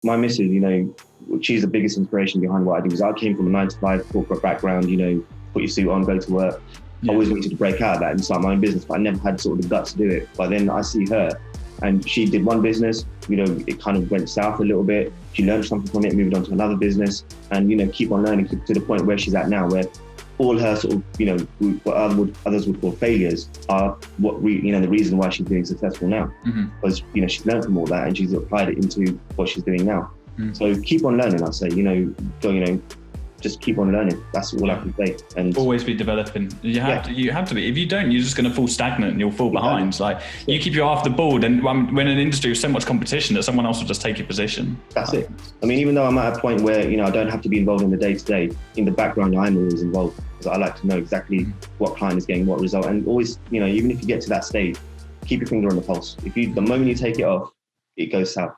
my missus, she's the biggest inspiration behind what I do, because I came from a 9-to-5 corporate background, put your suit on, go to work. I always wanted to break out of that and start my own business, but I never had sort of the guts to do it. But then I see her, and she did one business, it kind of went south a little bit. She learned something from it, moved on to another business, and, keep on learning to the point where she's at now, where all her sort of, what others would call failures are the reason why she's being successful now. Because, she's learned from all that and she's applied it into what she's doing now. So keep on learning, I'd say, just keep on learning. That's all I can say. And always be developing. You have to be. If you don't, you're just going to fall stagnant and you'll fall behind. You keep your eye off the ball, and when an industry with so much competition that someone else will just take your position. That's it. I mean, even though I'm at a point where, I don't have to be involved in the day-to-day, in the background, I'm always involved, because I like to know exactly what client is getting what result. And always, even if you get to that stage, keep your finger on the pulse. The moment you take it off, it goes south.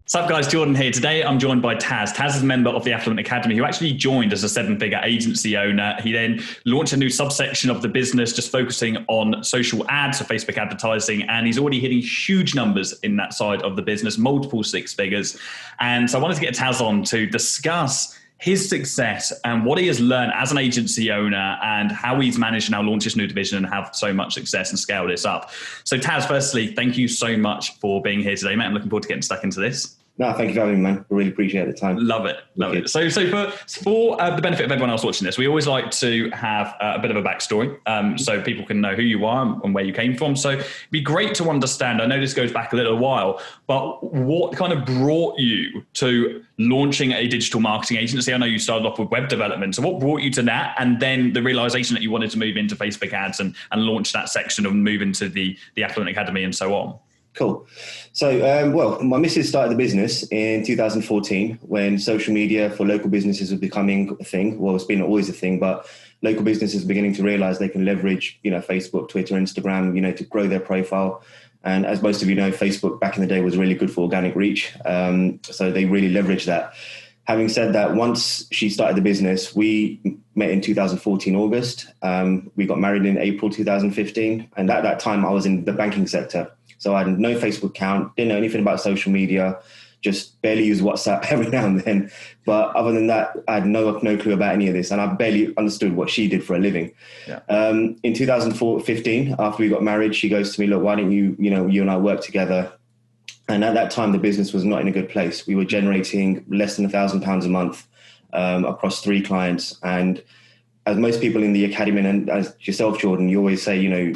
What's up, guys? Jordan here. Today, I'm joined by Taz. Taz is a member of the Affluent Academy who actually joined as a 7-figure agency owner. He then launched a new subsection of the business just focusing on social ads, so Facebook advertising, and he's already hitting huge numbers in that side of the business, multiple 6 figures. And so I wanted to get Taz on to discuss his success and what he has learned as an agency owner and how he's managed to now launch this new division and have so much success and scale this up. So Taz, firstly, thank you so much for being here today, mate. I'm looking forward to getting stuck into this. No, thank you for having me, man. I really appreciate the time. Love it. So for the benefit of everyone else watching this, we always like to have a bit of a backstory so people can know who you are and where you came from. So it'd be great to understand, I know this goes back a little while, but what kind of brought you to launching a digital marketing agency? I know you started off with web development. So what brought you to that? And then the realization that you wanted to move into Facebook ads and launch that section and move into the Affluent Academy and so on? Cool. So, my missus started the business in 2014 when social media for local businesses was becoming a thing. Well, it's been always a thing, but local businesses are beginning to realize they can leverage, Facebook, Twitter, Instagram, to grow their profile. And as most of you know, Facebook back in the day was really good for organic reach. So they really leveraged that. Having said that, once she started the business, we met in 2014, August. We got married in April 2015. And at that time, I was in the banking sector. So I had no Facebook account, didn't know anything about social media, just barely used WhatsApp every now and then. But other than that, I had no clue about any of this. And I barely understood what she did for a living. Yeah. In 2015, after we got married, she goes to me, look, why don't you and I work together? And at that time, the business was not in a good place. We were generating less than £1,000 a month across 3 clients. And as most people in the academy, and as yourself, Jordan, you always say,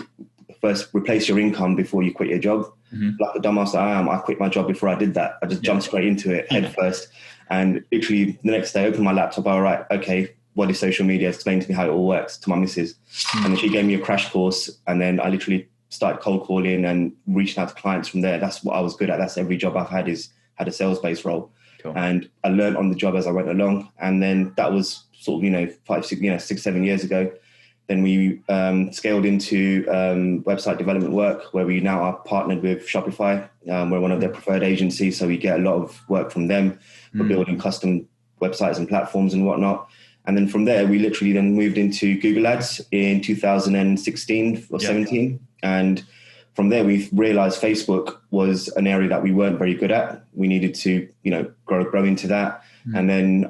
first replace your income before you quit your job. Like the dumbass that I am, I quit my job before I did that. I just jumped straight into it head first. And literally the next day I opened my laptop, all right, okay, what is social media? Explain to me how it all works, to my missus. And then she gave me a crash course, and then I literally started cold calling and reaching out to clients from there. That's what I was good at. That's every job I've had a sales-based role. Cool. And I learned on the job as I went along. And then that was sort of, 6, 7 years ago. Then we scaled into website development work, where we now are partnered with Shopify. We're one of their preferred agencies, so we get a lot of work from them for building custom websites and platforms and whatnot. And then from there, we literally then moved into Google Ads in 2016 or 17. And from there, we've realized Facebook was an area that we weren't very good at. We needed to, grow into that. And then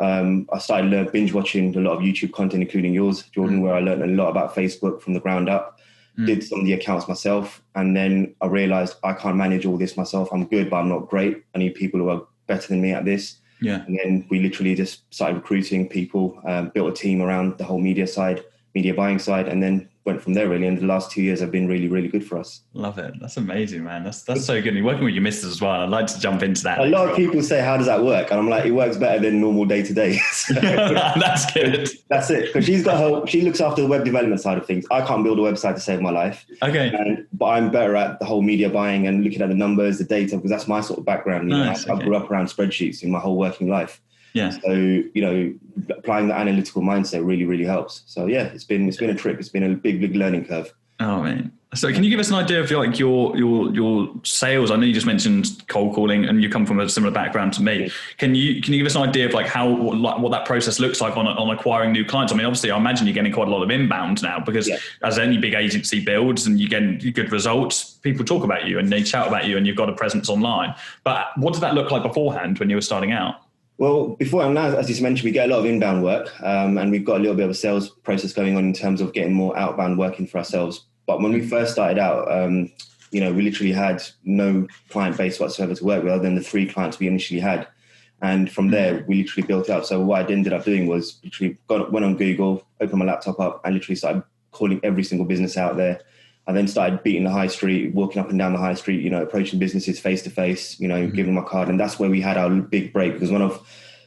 I started binge watching a lot of YouTube content, including yours, Jordan, where I learned a lot about Facebook from the ground up, did some of the accounts myself. And then I realized I can't manage all this myself. I'm good, but I'm not great. I need people who are better than me at this. Yeah. And then we literally just started recruiting people, built a team around the whole media buying side, and then went from there really. And the last 2 years have been really, really good for us. Love it. That's amazing, man. That's so good. And you're working with your missus as well. I'd like to jump into that. A lot of people say, how does that work? And I'm like, it works better than normal day to day. That's good. That's it. Because she looks after the web development side of things. I can't build a website to save my life. Okay. But I'm better at the whole media buying and looking at the numbers, the data, because that's my sort of background. Nice, I grew up around spreadsheets in my whole working life. Yeah. So, applying the analytical mindset really, really helps. So yeah, it's been a trip. It's been a big, big learning curve. Oh man, So can you give us an idea of like your sales? I know you just mentioned cold calling and you come from a similar background to me. Can you give us an idea of like what that process looks like on acquiring new clients? I mean, obviously I imagine you're getting quite a lot of inbound now because as any big agency builds and you get good results, people talk about you and they shout about you and you've got a presence online. But what did that look like beforehand when you were starting out? Well, before now, as you mentioned, we get a lot of inbound work and we've got a little bit of a sales process going on in terms of getting more outbound working for ourselves. But when we first started out, we literally had no client base whatsoever to work with other than the 3 clients we initially had. And from there, we literally built out. So what I ended up doing was literally went on Google, opened my laptop up and literally started calling every single business out there. I then started beating the high street, walking up and down the high street, approaching businesses face to face, giving them my card. And that's where we had our big break because one of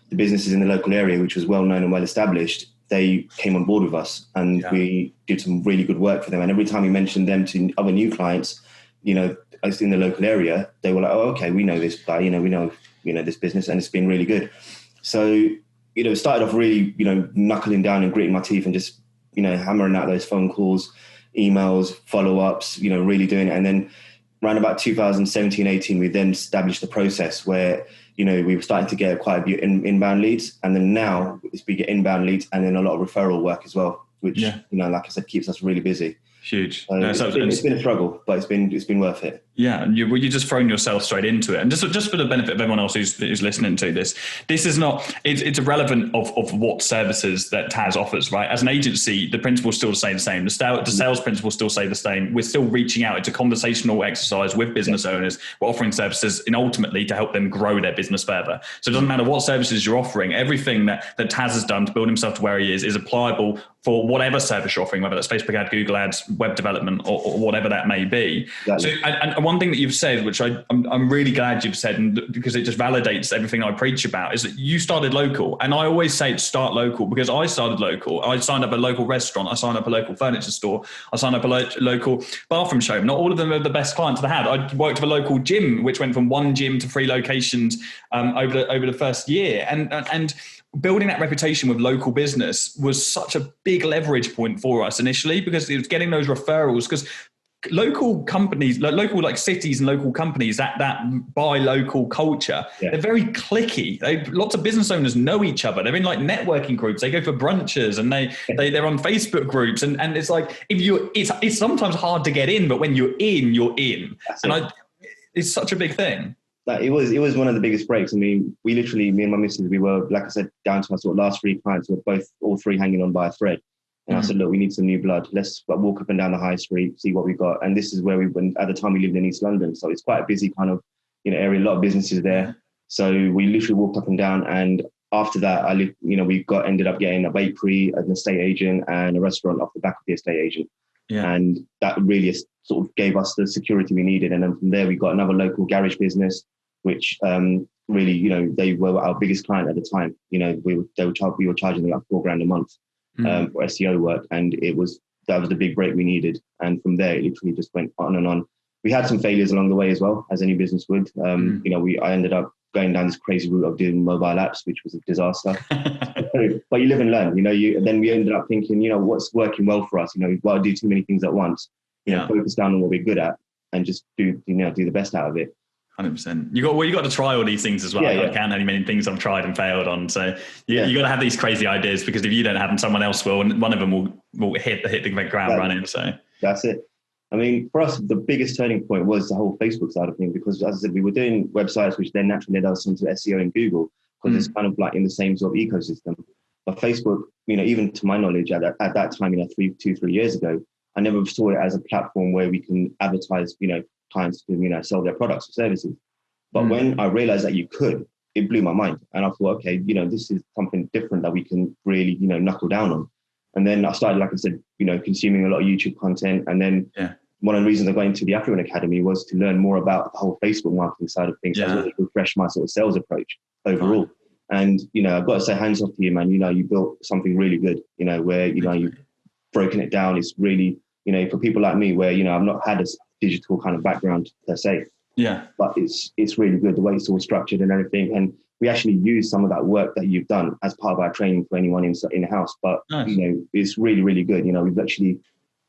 the businesses in the local area, which was well known and well established, they came on board with us and we did some really good work for them. And every time we mentioned them to other new clients, in the local area, they were like, oh, okay, we know this guy, we know this business and it's been really good. So, it started off really, knuckling down and gritting my teeth and just, hammering out those phone calls, emails, follow-ups, really doing it. And then around about 2017, 18, we then established the process where, we were starting to get quite a few inbound leads. And then now we get inbound leads and then a lot of referral work as well, which, like I said, keeps us really busy. Huge. So it's been a struggle, but it's been worth it. Yeah, and you're just throwing yourself straight into it. And just for the benefit of everyone else who's listening to this is not, it's irrelevant of what services that Taz offers, right? As an agency, the principles still stay the same. The sales principles still stay the same. We're still reaching out. It's a conversational exercise with business owners. We're offering services and ultimately to help them grow their business further. So it doesn't matter what services you're offering. Everything that Taz has done to build himself to where he is applicable for whatever service you're offering, whether that's Facebook ad, Google ads, web development, or whatever that may be. Exactly. So, and one thing that you've said, which I'm really glad you've said, and because it just validates everything I preach about, is that you started local. And I always say to start local because I started local. I signed up a local restaurant. I signed up a local furniture store. I signed up a local bathroom showroom. Not all of them are the best clients that I had. I worked with a local gym, which went from 1 gym to 3 locations over the first year. And building that reputation with local business was such a big leverage point for us initially because it was getting those referrals because local companies, local like cities and local companies that buy local culture, they're very cliquey. Lots of business owners know each other. They're in like networking groups. They go for brunches and they're on Facebook groups. And it's like, it's sometimes hard to get in, but when you're in, you're in. It's such a big thing. It was one of the biggest breaks. I mean, me and my missus, we were, like I said, down to our sort of last 3 clients. We were all 3 hanging on by a thread. And I said, look, we need some new blood. Let's walk up and down the high street, see what we got. And this is where at the time we lived in East London. So it's quite a busy kind of, area, a lot of businesses there. So we literally walked up and down. And after that, we ended up getting a bakery, an estate agent and a restaurant off the back of the estate agent. Yeah. And that really sort of gave us the security we needed. And then from there, we got another local garage business, which really, they were our biggest client at the time. We were charging them like $4,000 a month for SEO work. And that was the big break we needed. And from there, it literally just went on and on. We had some failures along the way as well, as any business would. I ended up going down this crazy route of doing mobile apps, which was a disaster. But you live and learn, then we ended up thinking, what's working well for us? We've got to do too many things at once, focus down on what we're good at and just do the best out of it. 100%. You got to try all these things as well. I can't only many things I've tried and failed on. So you got to have these crazy ideas because if you don't have them, someone else will, and one of them will hit the ground running. So that's it. I mean, for us, the biggest turning point was the whole Facebook side of things because, as I said, we were doing websites which then naturally led us into SEO and Google because it's kind of like in the same sort of ecosystem. But Facebook, even to my knowledge, at that time, 3 years ago, I never saw it as a platform where we can advertise, clients to, sell their products or services. But when I realized that you could, it blew my mind. And I thought, okay, this is something different that we can really, knuckle down on. And then I started, like I said, consuming a lot of YouTube content. And then one of the reasons I got into the Affluent Academy was to learn more about the whole Facebook marketing side of things. So I really refreshed my sort of sales approach overall. And, I've got to say, hands off to you, man. You built something really good, where, you've broken it down. It's really, for people like me where, I've not had a digital kind of background per se. Yeah. But it's really good, the way it's all structured and everything. And we actually use some of that work that you've done as part of our training for anyone in the house. But, nice. It's really, really good. We've actually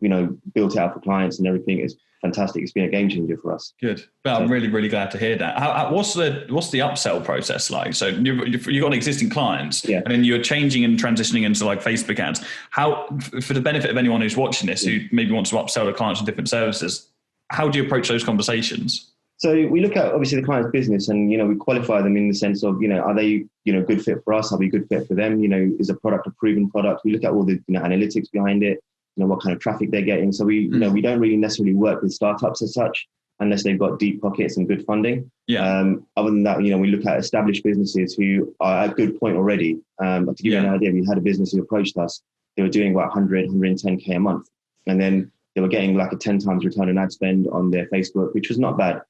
built it out for clients and everything. It's fantastic. It's been a game changer for us. Good. Well, I'm really, really glad to hear that. What's the upsell process like? So you've got existing clients, and then you're changing and transitioning into like Facebook ads. How, for the benefit of anyone who's watching this, who maybe wants to upsell to clients on different services, how do you approach those conversations? So we look at obviously the client's business, and we qualify them in the sense of are they good fit for us? Are we a good fit for them? Is a product a proven product? We look at all the analytics behind it. What kind of traffic they're getting. So we we don't really necessarily work with startups as such unless they've got deep pockets and good funding. Other than that, we look at established businesses who are at a good point already. To give you an idea, we had a business who approached us. They were doing about 110K a month, and then they were getting like a 10 times return on ad spend on their Facebook, which was not bad.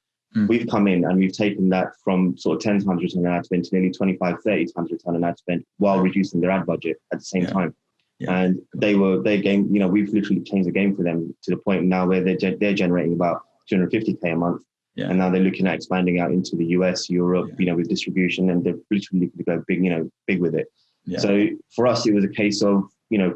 We've come in and we've taken that from sort of 10 times return on ad spend to nearly 25, 30 times return on ad spend while reducing their ad budget at the same time. And their game, we've literally changed the game for them to the point now where they're generating about 250K a month. And now they're looking at expanding out into the US, Europe, with distribution, and they're literally looking to go big, big with it. So for us, it was a case of,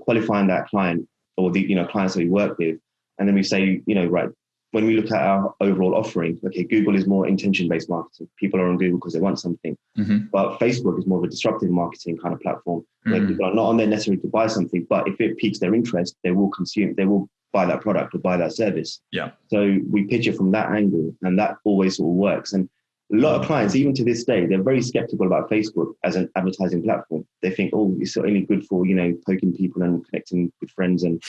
qualifying that client or the, clients that we work with. And then we say, right, when we look at our overall offering, okay, Google is more intention-based marketing. People are on Google because they want something. But Facebook is more of a disruptive marketing kind of platform where people are not on there necessarily to buy something, but if it piques their interest, they will buy that product or buy that service. So we pitch it from that angle, and that always sort of works. And a lot of clients, even to this day, they're very skeptical about Facebook as an advertising platform. They think, it's only good for, poking people and connecting with friends and,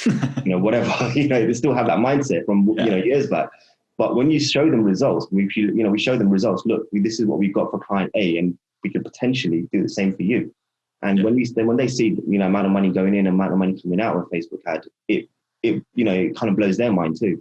whatever, they still have that mindset from, years back. But when you show them results, we show them results, look, this is what we've got for client A, and we could potentially do the same for you. And when they see, amount of money going in, amount of money coming out of a Facebook ad, it kind of blows their mind too.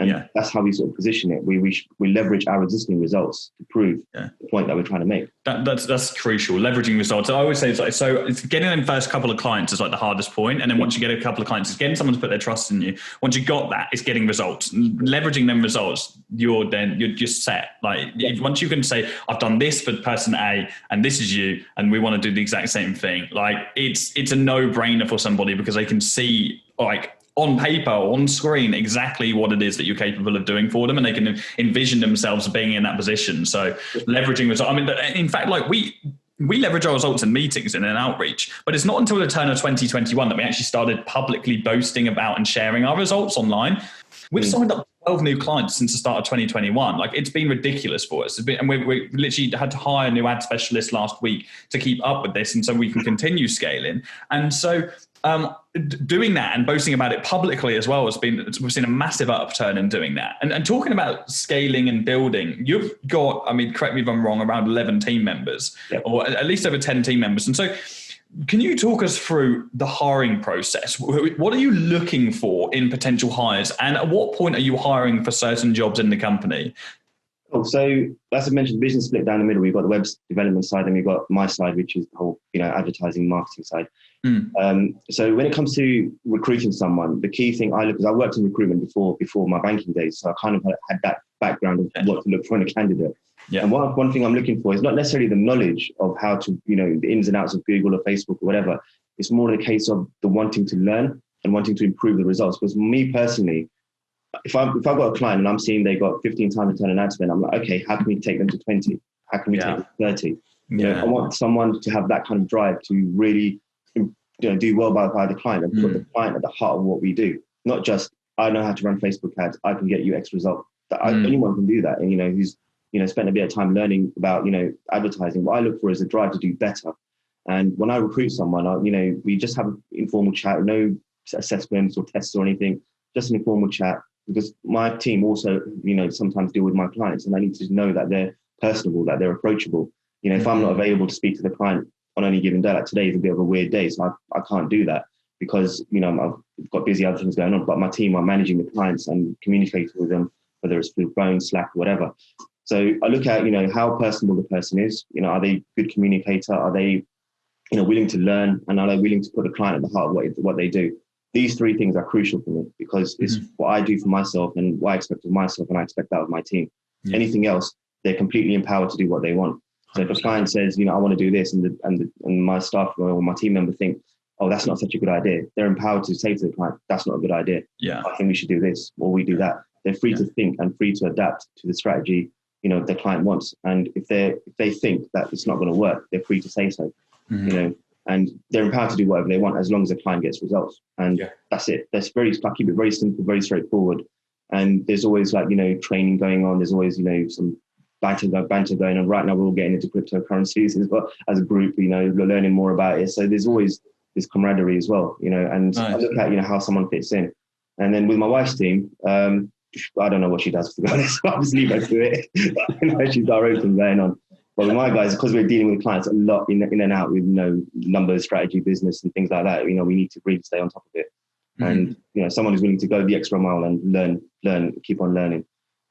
And that's how we sort of position it. We leverage our existing results to prove the point that we're trying to make. That's crucial. Leveraging results. I always say it's getting them first couple of clients is like the hardest point, and then once you get a couple of clients, it's getting someone to put their trust in you. Once you got that, it's getting results. Leveraging them results, you're just set. Like once you can say, I've done this for person A, and this is you, and we want to do the exact same thing. Like it's a no-brainer for somebody because they can see on paper, on screen, exactly what it is that you're capable of doing for them, and they can envision themselves being in that position. So leveraging results. I mean, in fact, we leverage our results in meetings and in outreach, but it's not until the turn of 2021 that we actually started publicly boasting about and sharing our results online. We've signed up 12 new clients since the start of 2021. It's been ridiculous for us. And we literally had to hire a new ad specialist last week to keep up with this, and so we can continue scaling. And so doing that and boasting about it publicly as well we've seen a massive upturn in doing that. And talking about scaling and building, you've got, correct me if I'm wrong, around 11 team members, or at least over 10 team members. And so can you talk us through the hiring process? What are you looking for in potential hires? And at what point are you hiring for certain jobs in the company? So as I mentioned, the business split down the middle. We've got the web development side, and we've got my side, which is the whole, advertising marketing side. So when it comes to recruiting someone, the key thing because I worked in recruitment before my banking days, so I kind of had that background of what to look for in a candidate. And one thing I'm looking for is not necessarily the knowledge of how to, the ins and outs of Google or Facebook or whatever. It's more the case of the wanting to learn and wanting to improve the results. Because me personally, if I've got a client and I'm seeing they got 15 times return on ad spend, I'm like, okay, how can we take them to 20? How can we take them to 30? I want someone to have that kind of drive to really do well by the client and put the client at the heart of what we do. Not just, I know how to run Facebook ads, I can get you X result. Anyone can do that. And, who's, spent a bit of time learning about, advertising. What I look for is a drive to do better. And when I recruit someone, we just have an informal chat, no assessments or tests or anything, just an informal chat. Because my team also, sometimes deal with my clients, and I need to know that they're personable, that they're approachable. If I'm not available to speak to the client on any given day, like today is a bit of a weird day, so I can't do that because, I've got busy other things going on, but my team are managing the clients and communicating with them, whether it's through phone, Slack, whatever. So I look at, how personable the person is. Are they a good communicator? Are they, willing to learn? And are they willing to put the client at the heart of what they do? These three things are crucial for me because it's what I do for myself and what I expect of myself, and I expect that of my team. Anything else, they're completely empowered to do what they want. So if a client says, I want to do this, and my staff or my team member think, oh, that's not such a good idea. They're empowered to say to the client, that's not a good idea. Yeah. I think we should do this, or we do that. They're free to think and free to adapt to the strategy, the client wants. And if they think that it's not going to work, they're free to say so, and they're empowered to do whatever they want as long as the client gets results. And that's it. I keep it very simple, very straightforward. And there's always training going on. There's always, some banter going on. Right now, we're all getting into cryptocurrencies as a group, we're learning more about it. So there's always this camaraderie as well, and nice. I look at, how someone fits in. And then with my wife's team, I don't know what she does, to be honest. I'll just leave her to it. She's got her own thing going on. But with my guys, because we're dealing with clients a lot in and out with, numbers, strategy, business and things like that, we need to really stay on top of it. And, someone who's willing to go the extra mile and learn, keep on learning.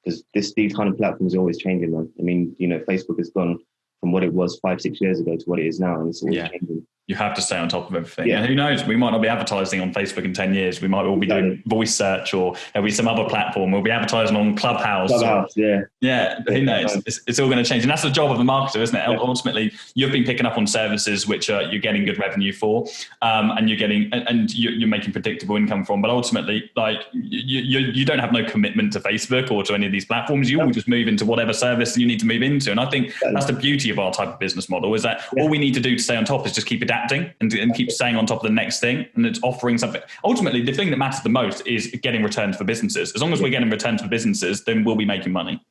Because these kind of platforms are always changing, man. I mean, Facebook has gone from what it was 5-6 years ago to what it is now, and it's always changing. You have to stay on top of everything. Yeah. And who knows? We might not be advertising on Facebook in 10 years. We might all be doing voice search, or there'll be some other platform. We'll be advertising on Clubhouse. Yeah. Who knows? It's all going to change. And that's the job of a marketer, isn't it? Yeah. Ultimately, you've been picking up on services which you're getting good revenue for, and you're making predictable income from. But ultimately, you don't have no commitment to Facebook or to any of these platforms. You will just move into whatever service you need to move into. And I think that's the beauty of our type of business model, is that all we need to do to stay on top is just keep adapting and keep staying on top of the next thing, and it's offering something. Ultimately, the thing that matters the most is getting returns for businesses. As long as we're getting returns for businesses, then we'll be making money.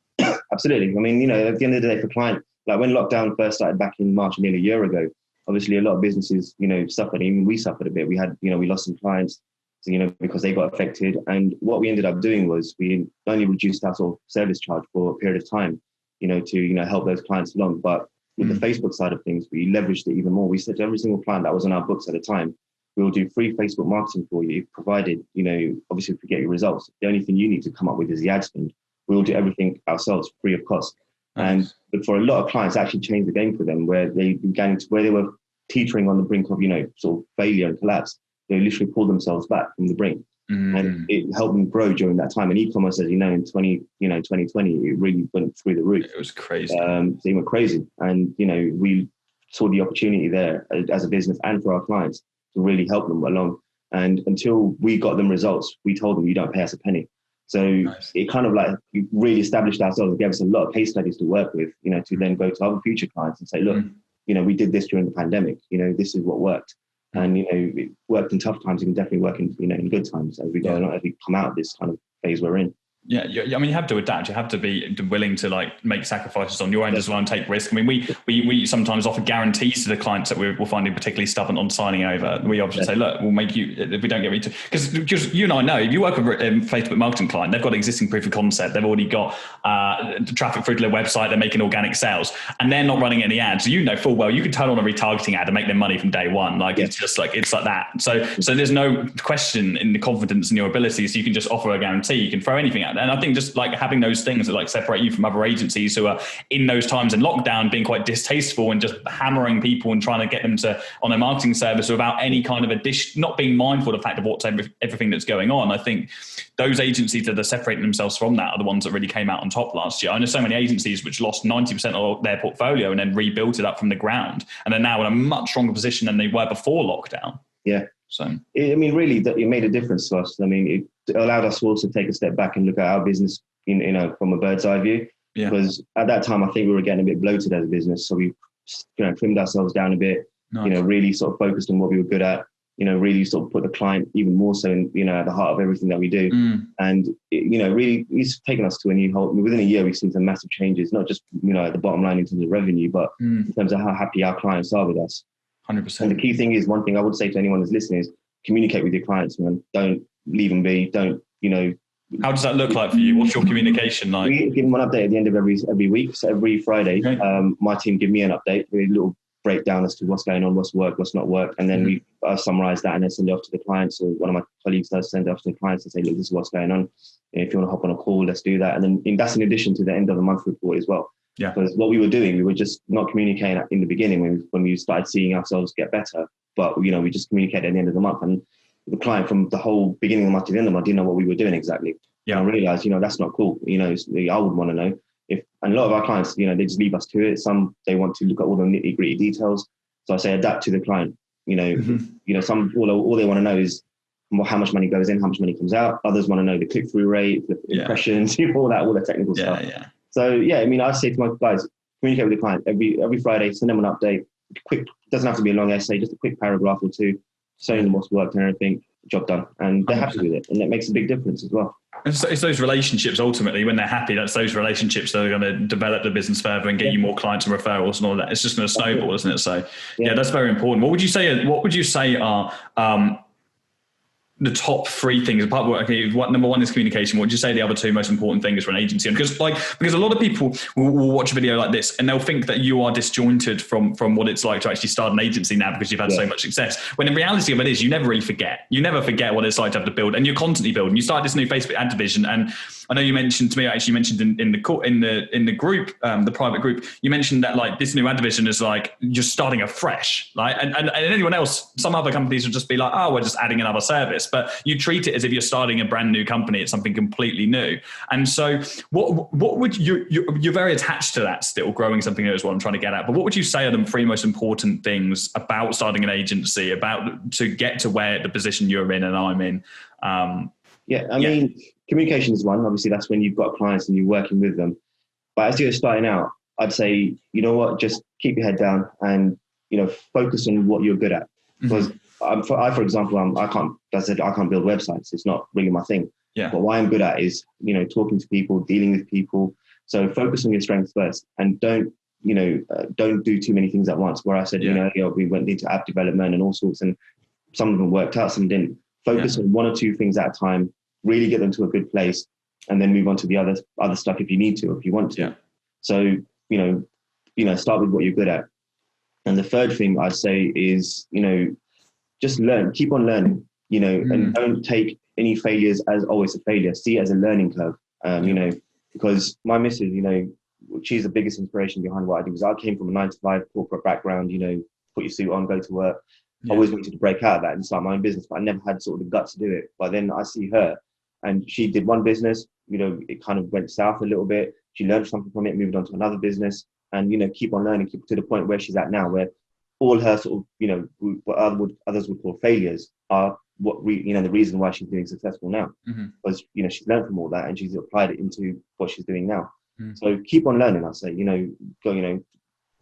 Absolutely. I mean, at the end of the day, for clients, like when lockdown first started back in March, nearly a year ago, obviously a lot of businesses, suffered. Even we suffered a bit. We had, we lost some clients, because they got affected. And what we ended up doing was we only reduced our sort of service charge for a period of time, to help those clients along. But with the Facebook side of things, we leveraged it even more. We said to every single client that was on our books at the time, we will do free Facebook marketing for you, provided, obviously if we get your results. The only thing you need to come up with is the ad spend. We will do everything ourselves free of cost. Nice. But for a lot of clients, actually changed the game for them, where they were teetering on the brink of, sort of failure and collapse. They literally pulled themselves back from the brink. And it helped them grow during that time. And e-commerce, as in 2020, it really went through the roof. It was crazy. They went crazy. And, we saw the opportunity there as a business and for our clients to really help them along. And until we got them results, we told them, you don't pay us a penny. So nice. It kind of really established ourselves and gave us a lot of case studies to work with, to then go to other future clients and say, look, we did this during the pandemic, this is what worked. And, it worked in tough times. It can definitely work in, in good times as we go along, as we come out of this kind of phase we're in. Yeah, I mean, you have to adapt. You have to be willing to make sacrifices on your end as well and take risks. I mean, we sometimes offer guarantees to the clients that we're finding particularly stubborn on signing over. We often say, look, we'll make you, if we don't get to, because just you and I know, if you work with a Facebook marketing client, they've got existing proof of concept. They've already got traffic through to their website. They're making organic sales and they're not running any ads. So full well, you can turn on a retargeting ad and make them money from day one. It's just it's like that. So there's no question in the confidence in your abilities. So you can just offer a guarantee. You can throw anything at. And I think just having those things that separate you from other agencies who are in those times in lockdown being quite distasteful and just hammering people and trying to get them to on a marketing service without any kind of addition, not being mindful of the fact of what's everything that's going on. I think those agencies that are separating themselves from that are the ones that really came out on top last year. I know so many agencies which lost 90% of their portfolio and then rebuilt it up from the ground and are now in a much stronger position than they were before lockdown. Yeah. So, really, that it made a difference to us. I mean, it allowed us to also take a step back and look at our business, from a bird's eye view. Yeah. Because at that time, I think we were getting a bit bloated as a business. So we, trimmed ourselves down a bit, nice. Really sort of focused on what we were good at, really sort of put the client even more so in, at the heart of everything that we do. And, really, it's taken us to a new whole, within a year, we've seen some massive changes, not just, at the bottom line in terms of revenue, but in terms of how happy our clients are with us. 100%. And the key thing is, one thing I would say to anyone that's listening is communicate with your clients, man. Don't leave them be. Don't, How does that look like for you? What's your communication like? We give them one update at the end of every week. So every Friday, my team give me an update, a little breakdown as to what's going on, what's worked, what's not worked. And then we summarize that and then send it off to the clients. So one of my colleagues does send it off to the clients and say, look, this is what's going on. If you want to hop on a call, let's do that. And then that's in addition to the end of the month report as well. Yeah. Because what we were doing, we were just not communicating in the beginning when we started seeing ourselves get better. But, we just communicated at the end of the month. And the client from the whole beginning of the month to the end of the month didn't know what we were doing exactly. Yeah. And I realized, that's not cool. I would want to know. And a lot of our clients, they just leave us to it. Some, they want to look at all the nitty gritty details. So I say adapt to the client. Some all they want to know is how much money goes in, how much money comes out. Others want to know the click-through rate, the impressions, all the technical stuff. So I say to my guys, communicate with the client every Friday, send them an update. Quick, doesn't have to be a long essay, just a quick paragraph or two, showing them what's worked and everything. Job done, and they're 100%. Happy with it, and it makes a big difference as well. It's those relationships ultimately. When they're happy, that's those relationships that are going to develop the business further and get you more clients and referrals and all that. It's just going to snowball, isn't it? So that's very important. What would you say are the top three things? Apart from number one is communication. What would you say the other two most important things for an agency? Because a lot of people will watch a video like this and they'll think that you are disjointed from what it's like to actually start an agency now because you've had so much success. When in reality of it is, you never really forget. You never forget what it's like to have to build, and you're constantly building. You start this new Facebook ad division, and I know you mentioned to me, actually mentioned in the group, the private group, you mentioned that like this new ad division is like you're starting afresh, right? And anyone else, some other companies would just be like, oh, we're just adding another service. But you treat it as if you're starting a brand new company. It's something completely new. And so what would you're very attached to that still, growing something new is what I'm trying to get at. But what would you say are the three most important things about starting an agency, about to get to where the position you're in and I'm in? I mean, communication is one. Obviously, that's when you've got clients and you're working with them. But as you're starting out, I'd say, you know what, just keep your head down and, focus on what you're good at. Because for example, I can't build websites. It's not really my thing. Yeah. But what I'm good at is, talking to people, dealing with people. So focus on your strengths first, and don't do too many things at once. Where I said, we went into app development and all sorts, and some of them worked out, some didn't. Focus on one or two things at a time, really get them to a good place, and then move on to the other stuff if you need to, if you want to. Yeah. So, start with what you're good at. And the third thing I'd say is, just learn, keep on learning, and don't take any failures as always a failure. See it as a learning curve, because my missus, she's the biggest inspiration behind what I do, because I came from a 9-to-5 corporate background, put your suit on, go to work. I always wanted to break out of that and start my own business, but I never had sort of the guts to do it. But then I see her, and she did one business, it kind of went south a little bit. She learned something from it, moved on to another business, and, keep on learning, keep to the point where she's at now, where all her sort of, what others would call failures are the reason why she's doing successful now. Because, she's learned from all that and she's applied it into what she's doing now. So keep on learning, I say,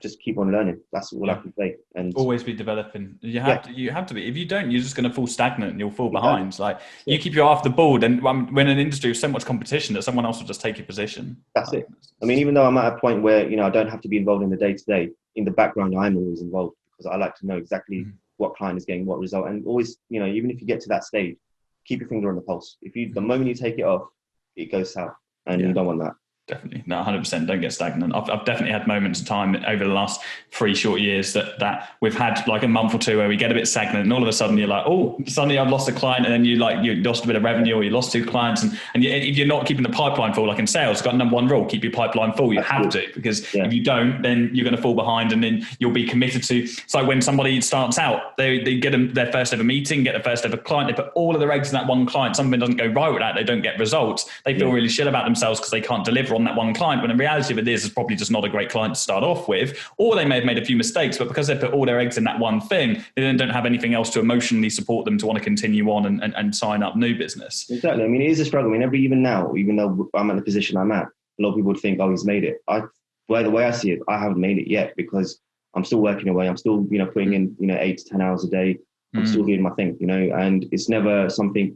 just keep on learning. That's all I can say. And always be developing. You have to be. If you don't, you're just going to fall stagnant and you'll fall behind. Like you keep your eye off the ball, and when an industry with so much competition that someone else will just take your position. That's it. I mean, even though I'm at a point where, I don't have to be involved in the day-to-day, in the background, I'm always involved, because I like to know exactly what client is getting what result. And always, even if you get to that stage, keep your finger on the pulse. The moment you take it off, it goes south, and you don't want that. Definitely. No, 100%. Don't get stagnant. I've definitely had moments of time over the last 3 short years that we've had like a month or two where we get a bit stagnant, and all of a sudden you're like, oh, suddenly I've lost a client, and then you lost a bit of revenue, or you lost 2 clients. And if you're not keeping the pipeline full, like in sales, got number one rule, keep your pipeline full. You have to, because if you don't, then you're going to fall behind, and then you'll be committed to. It's like when somebody starts out, they get their first ever meeting, get their first ever client, they put all of their eggs in that one client. Something doesn't go right with that, they don't get results. They feel really shit about themselves because they can't deliver on that one client. When in reality of it is, it's probably just not a great client to start off with, or they may have made a few mistakes, but because they put all their eggs in that one thing, they then don't have anything else to emotionally support them to want to continue on and sign up new business. Exactly. I mean, it is a struggle. I mean, even now, even though I'm at the position I'm at, a lot of people would think, oh, he's made it. The way I see it, I haven't made it yet, because I'm still working away. I'm still, putting in, 8 to 10 hours a day. I'm still doing my thing, and it's never something,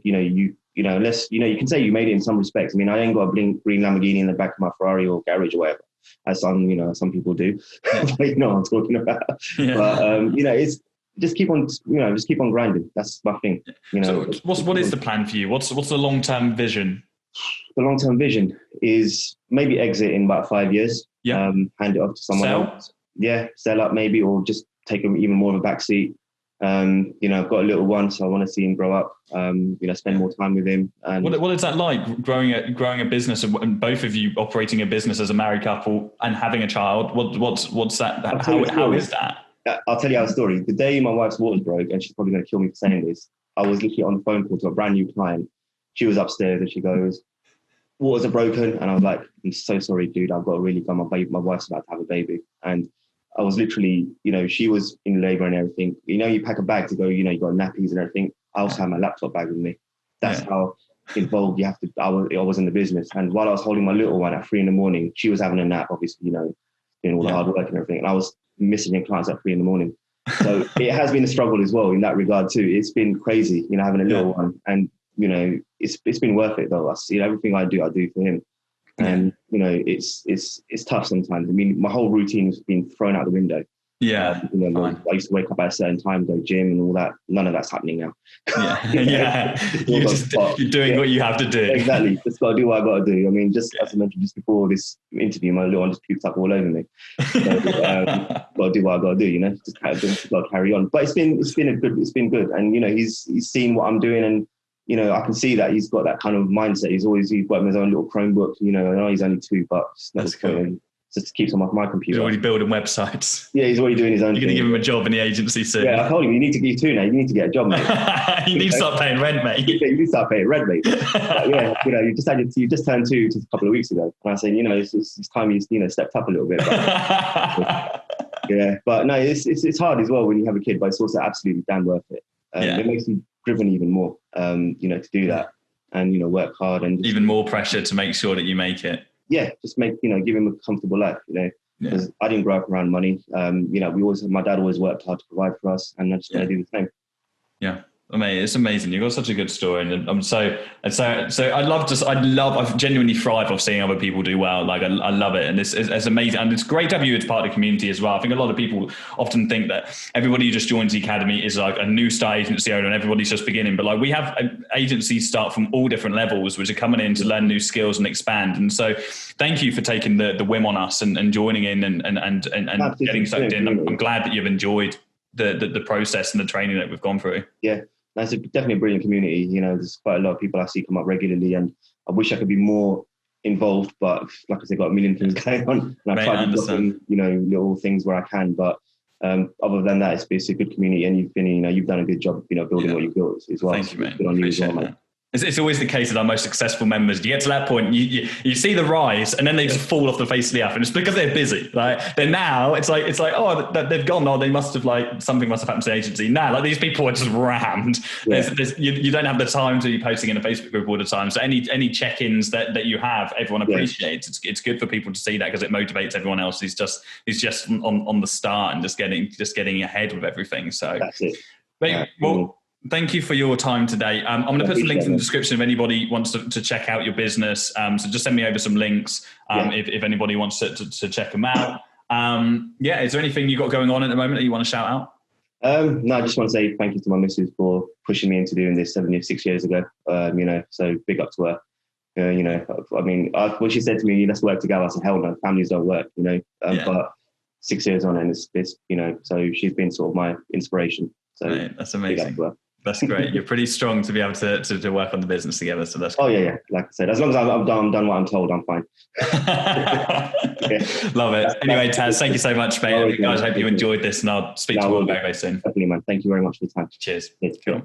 unless, you can say you made it in some respects. I mean, I ain't got a green Lamborghini in the back of my Ferrari or garage or whatever, as some people do. But you know what I'm talking about. Yeah. But, it's just keep on grinding. That's my thing. So what is the plan for you? What's the long-term vision? The long-term vision is maybe exit in about 5 years. Yeah. Hand it off to someone else. Yeah. Sell up maybe, or just take even more of a back seat. I've got a little one, so I want to see him grow up, spend more time with him. And what is that like, growing a business, and both of you operating a business as a married couple and having a child? What's that? How is that? I'll tell you our story. The day my wife's waters broke, and she's probably going to kill me for saying this, I was literally on the phone call to a brand new client. She was upstairs and she goes, waters are broken. And I was like, I'm so sorry, dude. I've got to really go. My wife's about to have a baby. And I was literally, she was in labour and everything. You pack a bag to go, you got nappies and everything. I also had my laptop bag with me. That's how involved you have to. I was in the business. And while I was holding my little one at 3 a.m, she was having a nap, obviously, doing all the hard work and everything. And I was missing in clients at 3 a.m. So it has been a struggle as well in that regard too. It's been crazy, having a little one. And, it's been worth it though. Everything I do for him. And, it's tough sometimes. I mean, my whole routine has been thrown out the window. Yeah. I used to wake up at a certain time, go gym and all that. None of that's happening now. You're doing what you have to do. Exactly. Just got to do what I got to do. I mean, just as I mentioned just before this interview, my little one just puked up all over me. So, got to do what I got to do. Just got to carry on. But it's been good. And he's seen what I'm doing, and I can see that he's got that kind of mindset. He's got his own little Chromebook. I know he's only 2, but that's cool. Just keeps him off my computer. He's already building websites. Yeah, he's already doing his own. You're going to give him a job in the agency soon. Yeah, I told him, you need to give 2 now. You need to get a job, mate. You need to start paying rent, mate. You need to start paying rent, mate. You just turned 2 just a couple of weeks ago. And I said, it's time you stepped up a little bit. But no, it's hard as well when you have a kid, but it's also absolutely damn worth it. It makes you driven even more, to do that and, work hard and even more pressure to make sure that you make it. Yeah, just give him a comfortable life, because I didn't grow up around money. My dad always worked hard to provide for us, and I just want to do the same. Yeah. I mean, it's amazing. You've got such a good story, and I genuinely thrive off seeing other people do well. Like I love it, and it's amazing, and it's great to have you as part of the community as well. I think a lot of people often think that everybody who just joins the academy is like a new start agency owner, and everybody's just beginning. But like we have agencies start from all different levels, which are coming in to learn new skills and expand. And so, thank you for taking the whim on us and joining in and getting sucked in. I'm glad that you've enjoyed the process and the training that we've gone through. Yeah. That's definitely a brilliant community. There's quite a lot of people I see come up regularly, and I wish I could be more involved, but like I said, got a million things going on, and I try to do little things where I can. But other than that, it's a good community, and you've done a good job, building what you've built as well. Thank you, mate. Good on you as well, mate. It's always the case with our most successful members. You get to that point, you see the rise, and then they just fall off the face of the earth, and it's because they're busy. Like then now, it's like oh, they've gone. Oh, they must have something must have happened to the agency. Now, these people are just rammed. Yeah. You don't have the time to be posting in a Facebook group all the time. So any check-ins that you have, everyone appreciates. It's good for people to see that because it motivates everyone else. He's just on the start and just getting ahead with everything. So that's it. Thank you for your time today. I'm going to put some links in the description if anybody wants to check out your business. So just send me over some links if anybody wants to check them out. Is there anything you got going on at the moment that you want to shout out? No, I just want to say thank you to my missus for pushing me into doing this 6 years ago. So big up to her. When she said to me, let's work together, I said, hell no, families don't work, but 6 years on, and it's so she's been sort of my inspiration. So right, that's amazing. That's great. You're pretty strong to be able to work on the business together. So that's great. Oh yeah. Like I said, as long as I've done what I'm told, I'm fine. Love it. Anyway, Taz, thank you so much, mate. Guys, I hope you enjoyed this, and I'll speak to you all very, very soon. Definitely, man. Thank you very much for your time. Cheers. Cool.